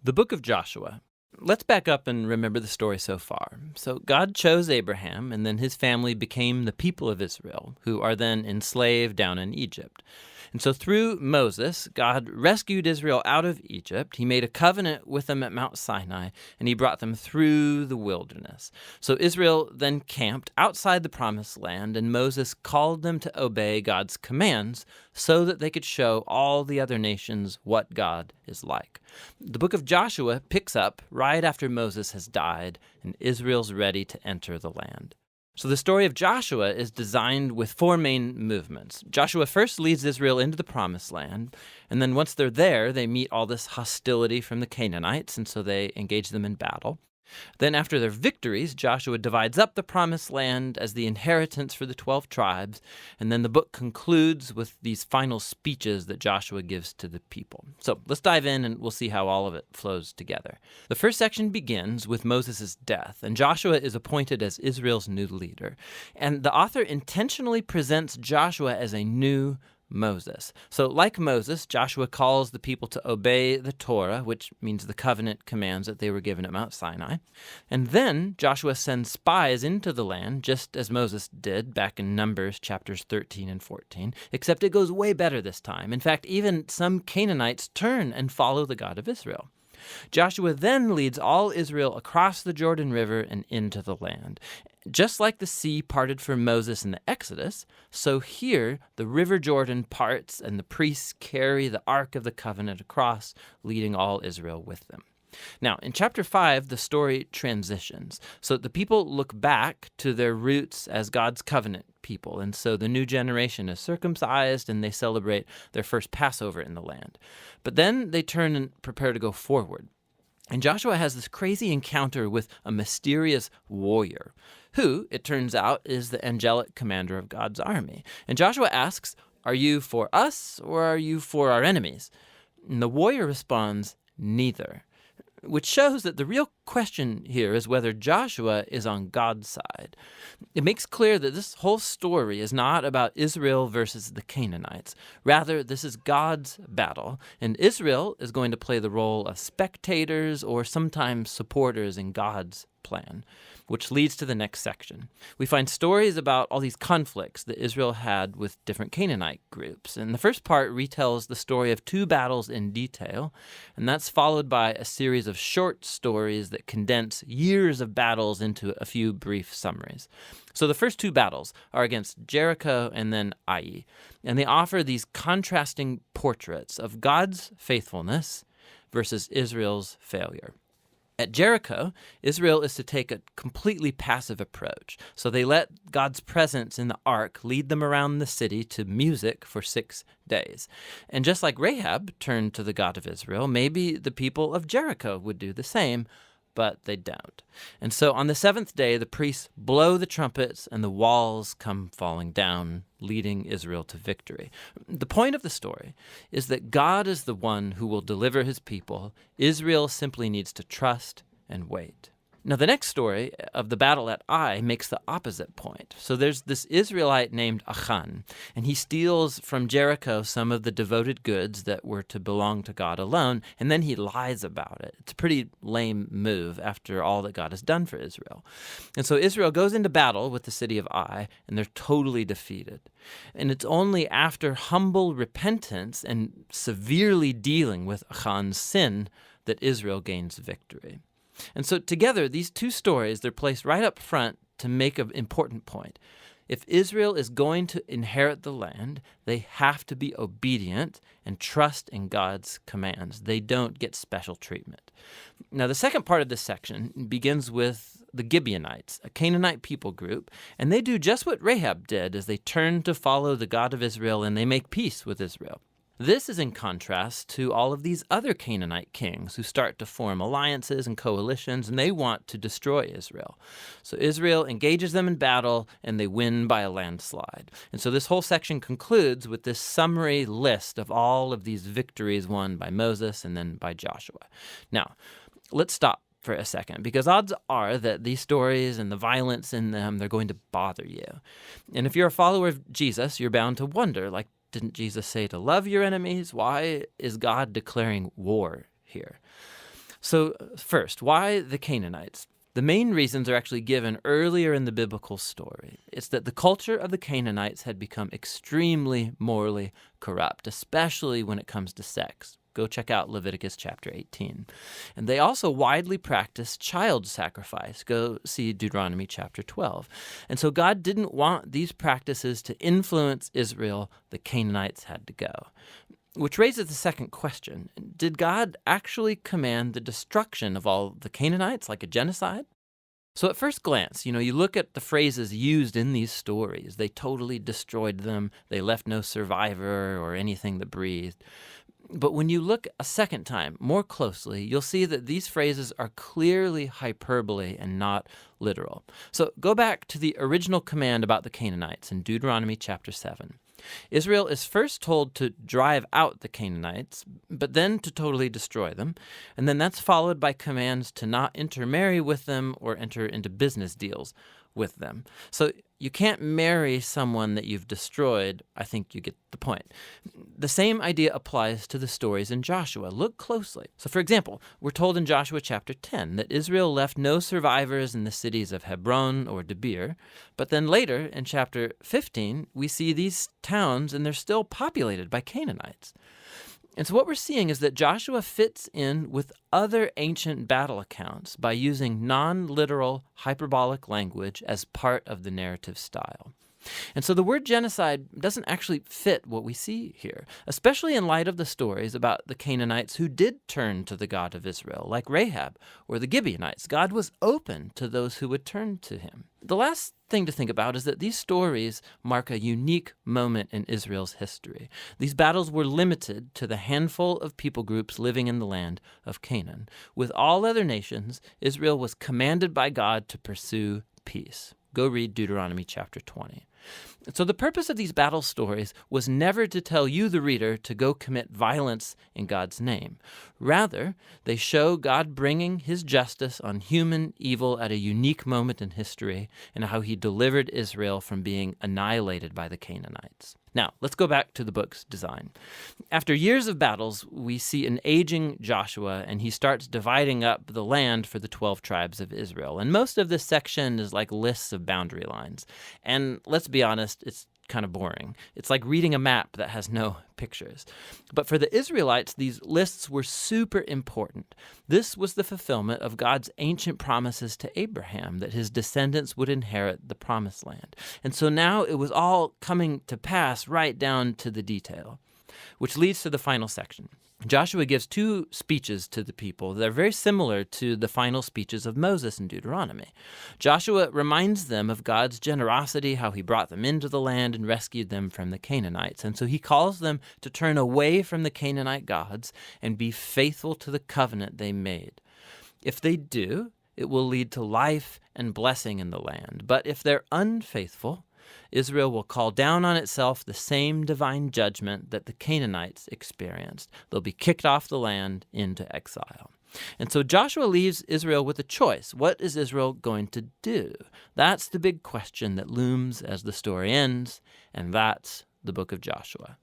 The book of Joshua. Let's back up and remember the story so far. So God chose Abraham, and then his family became the people of Israel, who are then enslaved down in Egypt. And so through Moses, God rescued Israel out of Egypt. He made a covenant with them at Mount Sinai, and he brought them through the wilderness. So Israel then camped outside the promised land, and Moses called them to obey God's commands so that they could show all the other nations what God is like. The book of Joshua picks up right after Moses has died, and Israel's ready to enter the land. So the story of Joshua is designed with four main movements. Joshua first leads Israel into the promised land, and then once they're there, they meet all this hostility from the Canaanites, and so they engage them in battle. Then after their victories, Joshua divides up the promised land as the inheritance for the 12 tribes, and then the book concludes with these final speeches that Joshua gives to the people. So let's dive in and we'll see how all of it flows together. The first section begins with Moses' death, and Joshua is appointed as Israel's new leader. And the author intentionally presents Joshua as a new Moses. So like Moses, Joshua calls the people to obey the Torah, which means the covenant commands that they were given at Mount Sinai. And then Joshua sends spies into the land, just as Moses did back in Numbers chapters 13 and 14, except it goes way better this time. In fact, even some Canaanites turn and follow the God of Israel. Joshua then leads all Israel across the Jordan River and into the land. Just like the sea parted for Moses in the Exodus, so here the river Jordan parts and the priests carry the Ark of the Covenant across, leading all Israel with them. Now, in chapter 5, the story transitions. So the people look back to their roots as God's covenant people, and so the new generation is circumcised and they celebrate their first Passover in the land. But then they turn and prepare to go forward. And Joshua has this crazy encounter with a mysterious warrior, who, it turns out, is the angelic commander of God's army. And Joshua asks, "Are you for us or are you for our enemies?" And the warrior responds, "Neither," which shows that the real question here is whether Joshua is on God's side. It makes clear that this whole story is not about Israel versus the Canaanites. Rather, this is God's battle, and Israel is going to play the role of spectators or sometimes supporters in God's plan, which leads to the next section. We find stories about all these conflicts that Israel had with different Canaanite groups. And the first part retells the story of two battles in detail, and that's followed by a series of short stories that condense years of battles into a few brief summaries. So the first two battles are against Jericho and then Ai, and they offer these contrasting portraits of God's faithfulness versus Israel's failure. At Jericho, Israel is to take a completely passive approach. So they let God's presence in the ark lead them around the city to music for 6 days. And just like Rahab turned to the God of Israel, maybe the people of Jericho would do the same, but they don't. And so on the 7th day, the priests blow the trumpets and the walls come falling down, leading Israel to victory. The point of the story is that God is the one who will deliver his people. Israel simply needs to trust and wait. Now, the next story of the battle at Ai makes the opposite point. So there's this Israelite named Achan, and he steals from Jericho some of the devoted goods that were to belong to God alone, and then he lies about it. It's a pretty lame move after all that God has done for Israel. And so Israel goes into battle with the city of Ai, and they're totally defeated. And it's only after humble repentance and severely dealing with Achan's sin that Israel gains victory. And so together, these two stories, they're placed right up front to make an important point. If Israel is going to inherit the land, they have to be obedient and trust in God's commands. They don't get special treatment. Now, the second part of this section begins with the Gibeonites, a Canaanite people group, and they do just what Rahab did as they turn to follow the God of Israel and they make peace with Israel. This is in contrast to all of these other Canaanite kings who start to form alliances and coalitions, and they want to destroy Israel. So Israel engages them in battle, and they win by a landslide. And so this whole section concludes with this summary list of all of these victories won by Moses and then by Joshua. Now, let's stop for a second, because odds are that these stories and the violence in them, they're going to bother you. And if you're a follower of Jesus, you're bound to wonder, like, didn't Jesus say to love your enemies? Why is God declaring war here? So, first, why the Canaanites? The main reasons are actually given earlier in the biblical story. It's that the culture of the Canaanites had become extremely morally corrupt, especially when it comes to sex. Go check out Leviticus chapter 18. And they also widely practiced child sacrifice. Go see Deuteronomy chapter 12. And so God didn't want these practices to influence Israel. The Canaanites had to go. Which raises the second question. Did God actually command the destruction of all the Canaanites, like a genocide? So at first glance, you look at the phrases used in these stories. They totally destroyed them. They left no survivor or anything that breathed. But when you look a second time more closely, you'll see that these phrases are clearly hyperbole and not literal. So go back to the original command about the Canaanites in Deuteronomy chapter 7. Israel is first told to drive out the Canaanites, but then to totally destroy them. And then that's followed by commands to not intermarry with them or enter into business deals with them. So you can't marry someone that you've destroyed. I think you get the point. The same idea applies to the stories in Joshua. Look closely. So for example, we're told in Joshua chapter 10 that Israel left no survivors in the cities of Hebron or Debir. But then later in chapter 15, we see these towns and they're still populated by Canaanites. And so what we're seeing is that Joshua fits in with other ancient battle accounts by using non-literal hyperbolic language as part of the narrative style. And so the word genocide doesn't actually fit what we see here, especially in light of the stories about the Canaanites who did turn to the God of Israel, like Rahab or the Gibeonites. God was open to those who would turn to him. The last thing to think about is that these stories mark a unique moment in Israel's history. These battles were limited to the handful of people groups living in the land of Canaan. With all other nations, Israel was commanded by God to pursue peace. Go read Deuteronomy chapter 20. So the purpose of these battle stories was never to tell you, the reader, to go commit violence in God's name. Rather, they show God bringing his justice on human evil at a unique moment in history and how he delivered Israel from being annihilated by the Canaanites. Now, let's go back to the book's design. After years of battles, we see an aging Joshua, and he starts dividing up the land for the 12 tribes of Israel. And most of this section is like lists of boundary lines. And let's be honest, it's kind of boring. It's like reading a map that has no pictures. But for the Israelites, these lists were super important. This was the fulfillment of God's ancient promises to Abraham that his descendants would inherit the promised land. And so now it was all coming to pass right down to the detail, which leads to the final section. Joshua gives two speeches to the people that are very similar to the final speeches of Moses in Deuteronomy. Joshua reminds them of God's generosity, how he brought them into the land and rescued them from the Canaanites. And so he calls them to turn away from the Canaanite gods and be faithful to the covenant they made. If they do, it will lead to life and blessing in the land. But if they're unfaithful, Israel will call down on itself the same divine judgment that the Canaanites experienced. They'll be kicked off the land into exile. And so Joshua leaves Israel with a choice. What is Israel going to do? That's the big question that looms as the story ends, and that's the book of Joshua.